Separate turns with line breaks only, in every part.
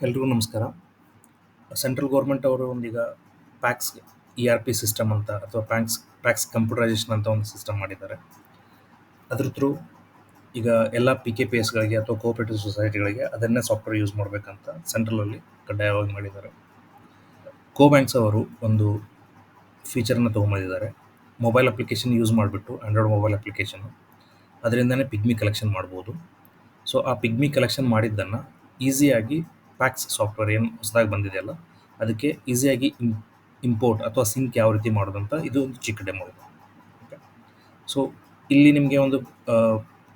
ಎಲ್ರಿಗೂ ನಮಸ್ಕಾರ. Central government ಅವರು ಒಂದೀಗ ಪ್ಯಾಕ್ಸ್ ERP ಸಿಸ್ಟಮ್ ಅಂತ ಅಥವಾ ಪ್ಯಾಕ್ಸ್ ಕಂಪ್ಯೂಟರೈಸೇಷನ್ ಅಂತ ಒಂದು ಸಿಸ್ಟಮ್ ಮಾಡಿದ್ದಾರೆ. ಅದ್ರ ಥ್ರೂ ಈಗ ಎಲ್ಲ PKPSಗಳಿಗೆ ಅಥವಾ ಕೋಆಪರೇಟಿವ್ ಸೊಸೈಟಿಗಳಿಗೆ ಅದನ್ನೇ ಸಾಫ್ಟ್ವೇರ್ ಯೂಸ್ ಮಾಡಬೇಕಂತ ಸೆಂಟ್ರಲಲ್ಲಿ ಕಡ್ಡಾಯವಾಗಿ ಮಾಡಿದ್ದಾರೆ. ಕೋಬ್ಯಾಂಕ್ಸ್ ಅವರು ಒಂದು ಫೀಚರ್ನ ತೊಗೊಂಬಂದಿದ್ದಾರೆ. ಮೊಬೈಲ್ ಅಪ್ಲಿಕೇಶನ್ ಯೂಸ್ ಮಾಡಿಬಿಟ್ಟು ಆಂಡ್ರಾಯ್ಡ್ ಮೊಬೈಲ್ ಅಪ್ಲಿಕೇಶನ್ನು ಅದರಿಂದನೇ ಪಿಗ್ಮಿ ಕಲೆಕ್ಷನ್ ಮಾಡ್ಬೋದು. ಸೊ ಆ ಪಿಗ್ಮಿ ಕಲೆಕ್ಷನ್ ಮಾಡಿದ್ದನ್ನು ಈಸಿಯಾಗಿ ಪ್ಯಾಕ್ಸ್ ಸಾಫ್ಟ್ವೇರ್ ಏನು ಹೊಸದಾಗಿ ಬಂದಿದೆಯಲ್ಲ ಅದಕ್ಕೆ ಈಸಿಯಾಗಿ ಇಂಪೋರ್ಟ್ ಅಥವಾ ಸಿಂಕ್ ಯಾವ ರೀತಿ ಮಾಡೋದಂತ ಇದು ಒಂದು ಚಿಕ್ಕ ಡೆಮೋ ಇದೆ. ಓಕೆ, ಸೊ ಇಲ್ಲಿ ನಿಮಗೆ ಒಂದು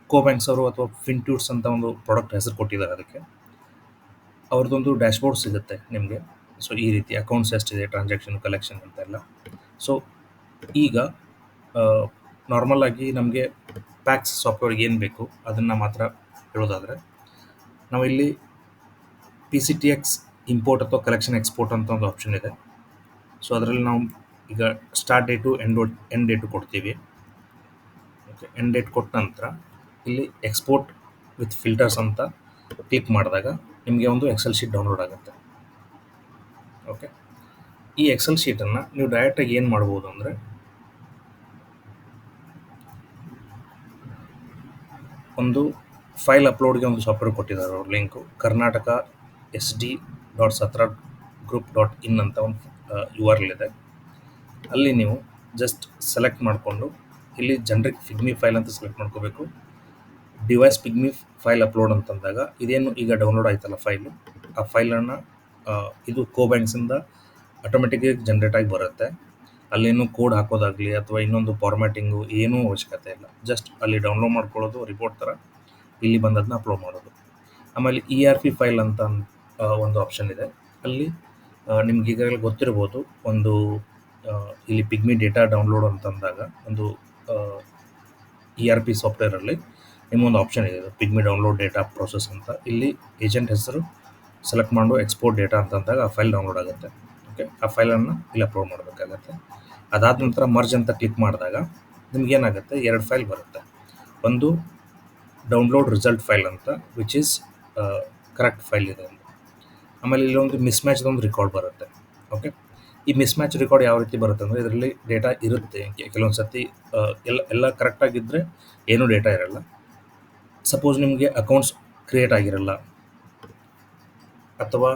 ಕೋಬ್ಯಾಂಕ್ಸ್ ಅವರು ಅಥವಾ ಫಿನ್ಟ್ಯೂಟ್ಸ್ ಅಂತ ಒಂದು ಪ್ರಾಡಕ್ಟ್ ಹೆಸರು ಕೊಟ್ಟಿದ್ದಾರೆ. ಅದಕ್ಕೆ ಅವ್ರದ್ದೊಂದು ಡ್ಯಾಶ್ಬೋರ್ಡ್ ಸಿಗುತ್ತೆ ನಿಮಗೆ. ಸೊ ಈ ರೀತಿ ಅಕೌಂಟ್ಸ್ ಎಷ್ಟಿದೆ, ಟ್ರಾನ್ಸಾಕ್ಷನ್, ಕಲೆಕ್ಷನ್ ಅಂತೆಲ್ಲ. ಸೊ ಈಗ ನಾರ್ಮಲ್ ಆಗಿ ನಮಗೆ ಪ್ಯಾಕ್ಸ್ ಸಾಫ್ಟ್ವೇರ್ಗೆ ಏನು ಬೇಕು ಅದನ್ನು ಮಾತ್ರ ಹೇಳೋದಾದರೆ, ನಾವಿಲ್ಲಿ PCTX ಇಂಪೋರ್ಟ್ ಅಥವಾ ಕಲೆಕ್ಷನ್ ಎಕ್ಸ್ಪೋರ್ಟ್ ಅಂತ ಒಂದು ಆಪ್ಷನ್ ಇದೆ. ಸೊ ಅದರಲ್ಲಿ ನಾವು ಈಗ ಸ್ಟಾರ್ಟ್ ಡೇಟು ಎಂಡ್ ಡೇಟು ಕೊಡ್ತೀವಿ. ಓಕೆ, ಎಂಡ್ ಡೇಟ್ ಕೊಟ್ಟ ನಂತರ ಇಲ್ಲಿ ಎಕ್ಸ್ಪೋರ್ಟ್ ವಿತ್ ಫಿಲ್ಟರ್ಸ್ ಅಂತ ಕ್ಲಿಕ್ ಮಾಡಿದಾಗ ನಿಮಗೆ ಒಂದು ಎಕ್ಸೆಲ್ ಶೀಟ್ ಡೌನ್ಲೋಡ್ ಆಗುತ್ತೆ. ಓಕೆ, ಈ ಎಕ್ಸೆಲ್ ಶೀಟನ್ನು ನೀವು ಡೈರೆಕ್ಟಾಗಿ ಏನು ಮಾಡ್ಬೋದು ಅಂದರೆ, ಒಂದು ಫೈಲ್ ಅಪ್ಲೋಡ್ಗೆ ಒಂದು ಸಾಫ್ಟ್ವೇರ್ ಕೊಟ್ಟಿದ್ದಾರೆ ಅವರು, ಲಿಂಕು ಕರ್ನಾಟಕ SD.Satra.group.in ಅಂತ ಒಂದು URL ಇದೆ. ಅಲ್ಲಿ ನೀವು ಜಸ್ಟ್ ಸೆಲೆಕ್ಟ್ ಮಾಡಿಕೊಂಡು ಇಲ್ಲಿ ಜನರಿಕ್ ಪಿಗ್ಮಿ ಫೈಲ್ ಅಂತ ಸೆಲೆಕ್ಟ್ ಮಾಡ್ಕೋಬೇಕು. ಡಿವೈಸ್ ಪಿಗ್ಮಿ ಫೈಲ್ ಅಪ್ಲೋಡ್ ಅಂತಂದಾಗ ಇದೇನು ಈಗ ಡೌನ್ಲೋಡ್ ಆಯ್ತಲ್ಲ ಫೈಲು, ಆ ಫೈಲನ್ನು ಇದು ಕೋಬ್ಯಾಂಕ್ಸಿಂದ ಆಟೋಮೆಟಿಕ್ಕಾಗಿ ಜನ್ರೇಟ್ ಆಗಿ ಬರುತ್ತೆ. ಅಲ್ಲೇನು ಕೋಡ್ ಹಾಕೋದಾಗಲಿ ಅಥವಾ ಇನ್ನೊಂದು ಫಾರ್ಮ್ಯಾಟಿಂಗು ಏನೂ ಅವಶ್ಯಕತೆ ಇಲ್ಲ. ಜಸ್ಟ್ ಅಲ್ಲಿ ಡೌನ್ಲೋಡ್ ಮಾಡ್ಕೊಳ್ಳೋದು, ರಿಪೋರ್ಟ್ ಥರ ಇಲ್ಲಿ ಬಂದದನ್ನ ಅಪ್ಲೋಡ್ ಮಾಡೋದು. ಆಮೇಲೆ ERP ಫೈಲ್ ಅಂತ ಒಂದು ಆಪ್ಷನ್ ಇದೆ. ಅಲ್ಲಿ ನಿಮ್ಗೆ ಈಗಾಗಲೇ ಗೊತ್ತಿರ್ಬೋದು, ಒಂದು ಇಲ್ಲಿ ಪಿಗ್ಮಿ ಡೇಟಾ ಡೌನ್ಲೋಡ್ ಅಂತಂದಾಗ ಒಂದು ERP ಸಾಫ್ಟ್ವೇರಲ್ಲಿ ನಿಮ್ಮೊಂದು ಆಪ್ಷನ್ ಇದೆ, ಪಿಗ್ಮಿ ಡೌನ್ಲೋಡ್ ಡೇಟಾ ಪ್ರೋಸೆಸ್ ಅಂತ. ಇಲ್ಲಿ ಏಜೆಂಟ್ ಹೆಸರು ಸೆಲೆಕ್ಟ್ ಮಾಡಿ ಎಕ್ಸ್ಪೋರ್ಟ್ ಡೇಟಾ ಅಂತಂದಾಗ ಆ ಫೈಲ್ ಡೌನ್ಲೋಡ್ ಆಗುತ್ತೆ. ಓಕೆ, ಆ ಫೈಲನ್ನು ಇಲ್ಲಿ ಅಪ್ಲೋಡ್ ಮಾಡಬೇಕಾಗತ್ತೆ. ಅದಾದ ನಂತರ ಮರ್ಜ್ ಅಂತ ಕ್ಲಿಕ್ ಮಾಡಿದಾಗ ನಿಮ್ಗೇನಾಗುತ್ತೆ, 2 ಫೈಲ್ ಬರುತ್ತೆ. ಒಂದು ಡೌನ್ಲೋಡ್ ರಿಸಲ್ಟ್ ಫೈಲ್ ಅಂತ, ವಿಚ್ ಈಸ್ ಕರೆಕ್ಟ್ ಫೈಲ್ ಇದೆ ಒಂದು. ಆಮೇಲೆ ಇಲ್ಲೊಂದು ಮಿಸ್ ಮ್ಯಾಚ್ದೊಂದು ರೆಕಾರ್ಡ್ ಬರುತ್ತೆ. ಓಕೆ, ಈ ಮಿಸ್ ಮ್ಯಾಚ್ ರೆಕಾರ್ಡ್ ಯಾವ ರೀತಿ ಬರುತ್ತೆ ಅಂದರೆ, ಇದರಲ್ಲಿ ಡೇಟಾ ಇರುತ್ತೆ. ಕೆಲವೊಂದು ಸರ್ತಿ ಎಲ್ಲ ಕರೆಕ್ಟಾಗಿದ್ದರೆ ಏನೂ ಡೇಟಾ ಇರಲ್ಲ. ಸಪೋಸ್ ನಿಮಗೆ ಅಕೌಂಟ್ಸ್ ಕ್ರಿಯೇಟ್ ಆಗಿರಲ್ಲ ಅಥವಾ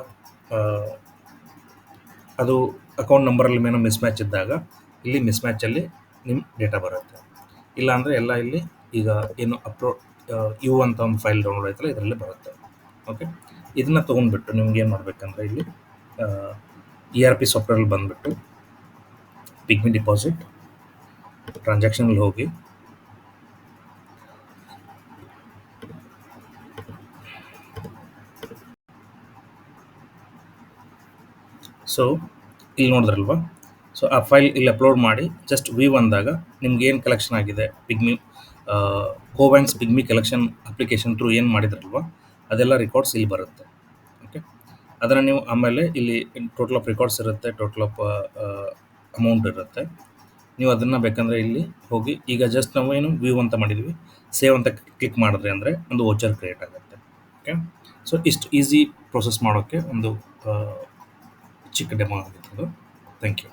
ಅದು ಅಕೌಂಟ್ ನಂಬರಲ್ಲಿ ಏನೋ ಮಿಸ್ ಮ್ಯಾಚ್ ಇದ್ದಾಗ ಇಲ್ಲಿ ಮಿಸ್ ಮ್ಯಾಚಲ್ಲಿ ನಿಮ್ಮ ಡೇಟಾ ಬರುತ್ತೆ. ಇಲ್ಲಾಂದರೆ ಎಲ್ಲ ಇಲ್ಲಿ ಈಗ ಏನು ಅಪ್ಲೋಡ್ ಯು ಅಂತ ಒಂದು ಫೈಲ್ ಡೌನ್ಲೋಡ್ ಆಯ್ತಲ್ಲ ಇದರಲ್ಲಿ ಬರುತ್ತೆ. ಓಕೆ, ಇದನ್ನು ತೊಗೊಂಡ್ಬಿಟ್ಟು ನಿಮ್ಗೆ ಏನು ಮಾಡಬೇಕಂದ್ರೆ, ಇಲ್ಲಿ ERP ಸಾಫ್ಟ್ವೇರಲ್ಲಿ ಬಂದುಬಿಟ್ಟು ಪಿಗ್ಮಿ ಡಿಪಾಸಿಟ್ ಟ್ರಾನ್ಸಾಕ್ಷನಲ್ಲಿ ಹೋಗಿ ಸೊ ಇಲ್ಲಿ ನೋಡಿದ್ರಲ್ವಾ, ಸೊ ಆ ಫೈಲ್ ಇಲ್ಲಿ ಅಪ್ಲೋಡ್ ಮಾಡಿ ಜಸ್ಟ್ ವ್ಯೂ ಅಂದಾಗ ನಿಮ್ಗೆ ಏನು ಕಲೆಕ್ಷನ್ ಆಗಿದೆ, pigmy co banks pigmy collection application through ಏನು ಮಾಡಿದ್ರಲ್ವ ಅದೆಲ್ಲ ರೆಕಾರ್ಡ್ಸ್ ಇಲ್ಲಿ ಬರುತ್ತೆ. ಓಕೆ, ಅದನ್ನು ನೀವು ಆಮೇಲೆ ಇಲ್ಲಿ ಟೋಟಲ್ ಆಫ್ ರೆಕಾರ್ಡ್ಸ್ ಇರುತ್ತೆ, ಟೋಟಲ್ ಆಫ್ ಅಮೌಂಟ್ ಇರುತ್ತೆ. ನೀವು ಅದನ್ನು ಬೇಕಂದರೆ ಇಲ್ಲಿ ಹೋಗಿ, ಈಗ ಜಸ್ಟ್ ನಾವು ಏನು ವ್ಯೂ ಅಂತ ಮಾಡಿದ್ವಿ, ಸೇವ್ ಅಂತ ಕ್ಲಿಕ್ ಮಾಡಿದ್ರೆ ಅಂದರೆ ಒಂದು ವೋಚರ್ ಕ್ರಿಯೇಟ್ ಆಗುತ್ತೆ. ಓಕೆ, ಸೊ ಇಷ್ಟು ಈಸಿ ಪ್ರೊಸೆಸ್ ಮಾಡೋಕ್ಕೆ ಒಂದು ಚಿಕ್ಕ ಡೆಮೋ ಆಗಿತ್ತು. Thank you.